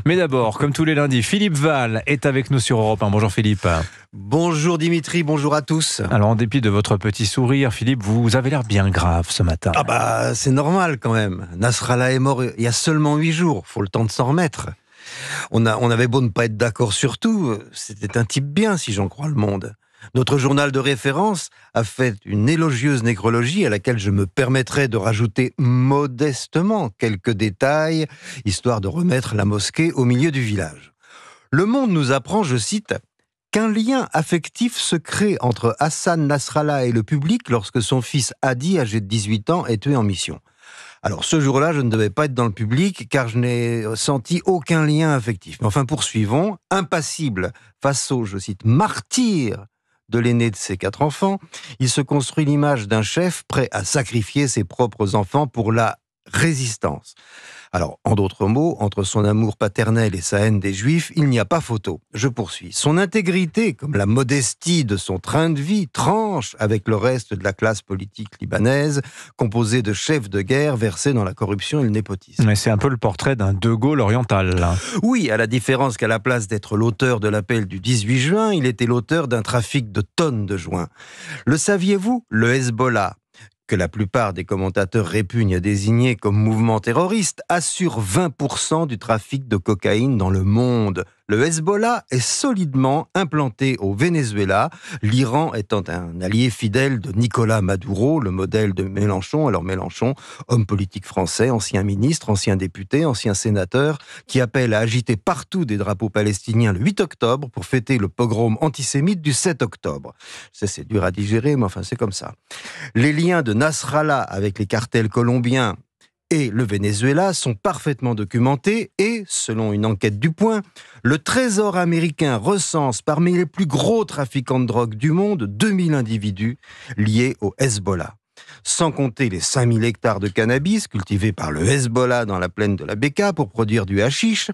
Mais d'abord, comme tous les lundis, Philippe Val est avec nous sur Europe 1. Bonjour Philippe. Bonjour Dimitri, bonjour à tous. Alors en dépit de votre petit sourire, Philippe, vous avez l'air bien grave ce matin. Ah bah c'est normal quand même. Nasrallah est mort il y a seulement 8 jours, faut le temps de s'en remettre. On avait beau ne pas être d'accord sur tout, c'était un type bien si j'en crois Le Monde. Notre journal de référence a fait une élogieuse nécrologie à laquelle je me permettrai de rajouter modestement quelques détails, histoire de remettre la mosquée au milieu du village. Le Monde nous apprend, je cite, qu'un lien affectif se crée entre Hassan Nasrallah et le public lorsque son fils Hadi, âgé de 18 ans, est tué en mission. Alors ce jour-là, je ne devais pas être dans le public car je n'ai senti aucun lien affectif. Mais enfin, poursuivons. Impassible face au, je cite, martyr de l'aîné de ses 4 enfants, il se construit l'image d'un chef prêt à sacrifier ses propres enfants pour la résistance. Alors, en d'autres mots, entre son amour paternel et sa haine des Juifs, il n'y a pas photo. Je poursuis. Son intégrité, comme la modestie de son train de vie, tranche avec le reste de la classe politique libanaise, composée de chefs de guerre versés dans la corruption et le népotisme. Mais c'est un peu le portrait d'un De Gaulle oriental, là. Oui, à la différence qu'à la place d'être l'auteur de l'appel du 18 juin, il était l'auteur d'un trafic de tonnes de joints. Le saviez-vous ? Le Hezbollah, que la plupart des commentateurs répugnent à désigner comme mouvement terroriste, assure 20% du trafic de cocaïne dans le monde. Le Hezbollah est solidement implanté au Venezuela, l'Iran étant un allié fidèle de Nicolás Maduro, le modèle de Mélenchon. Alors Mélenchon, homme politique français, ancien ministre, ancien député, ancien sénateur, qui appelle à agiter partout des drapeaux palestiniens le 8 octobre pour fêter le pogrom antisémite du 7 octobre. C'est dur à digérer, mais enfin c'est comme ça. Les liens de Nasrallah avec les cartels colombiens et le Venezuela sont parfaitement documentés et, selon une enquête du Point, le Trésor américain recense parmi les plus gros trafiquants de drogue du monde 2000 individus liés au Hezbollah. Sans compter les 5000 hectares de cannabis cultivés par le Hezbollah dans la plaine de la Bekaa pour produire du hashish.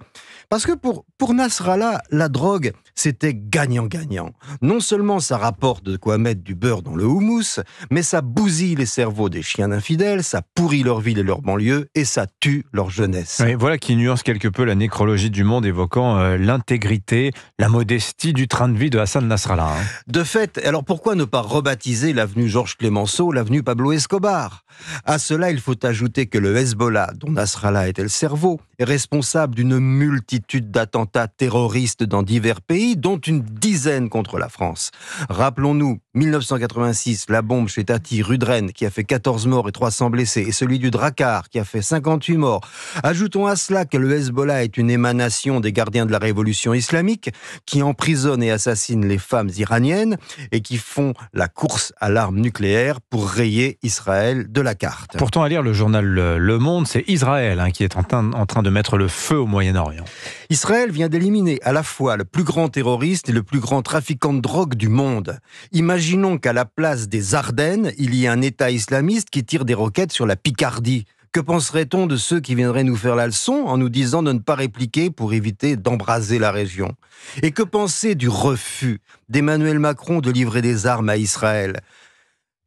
Parce que pour Nasrallah, la drogue, c'était gagnant-gagnant. Non seulement ça rapporte de quoi mettre du beurre dans le houmous, mais ça bousille les cerveaux des chiens d'infidèles, ça pourrit leur ville et leur banlieue, et ça tue leur jeunesse. Oui, voilà qui nuance quelque peu la nécrologie du Monde, évoquant l'intégrité, la modestie du train de vie de Hassan Nasrallah. De fait, alors pourquoi ne pas rebaptiser l'avenue Georges Clemenceau l'avenue Pablo Escobar ? À cela, il faut ajouter que le Hezbollah, dont Nasrallah était le cerveau, est responsable d'une multitude d'attentats terroristes dans divers pays, dont une dizaine contre la France. Rappelons-nous, 1986, la bombe chez Tati Rudren, qui a fait 14 morts et 300 blessés, et celui du Drakkar, qui a fait 58 morts. Ajoutons à cela que le Hezbollah est une émanation des gardiens de la révolution islamique, qui emprisonnent et assassinent les femmes iraniennes, et qui font la course à l'arme nucléaire pour rayer Israël de la carte. Pourtant, à lire le journal Le Monde, c'est Israël qui est en train de mettre le feu au Moyen-Orient. Israël vient d'éliminer à la fois le plus grand terroriste et le plus grand trafiquant de drogue du monde. Imaginons qu'à la place des Ardennes, il y ait un État islamiste qui tire des roquettes sur la Picardie. Que penserait-on de ceux qui viendraient nous faire la leçon en nous disant de ne pas répliquer pour éviter d'embraser la région ? Et que penser du refus d'Emmanuel Macron de livrer des armes à Israël ?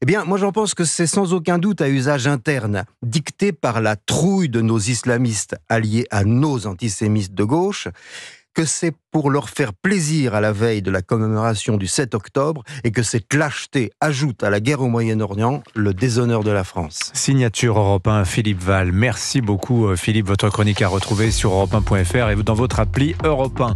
Eh bien, moi j'en pense que c'est sans aucun doute à usage interne, dicté par la trouille de nos islamistes alliés à nos antisémites de gauche, que c'est pour leur faire plaisir à la veille de la commémoration du 7 octobre et que cette lâcheté ajoute à la guerre au Moyen-Orient le déshonneur de la France. Signature Europe 1, Philippe Val. Merci beaucoup Philippe, votre chronique à retrouver sur europe1.fr et dans votre appli Europe 1.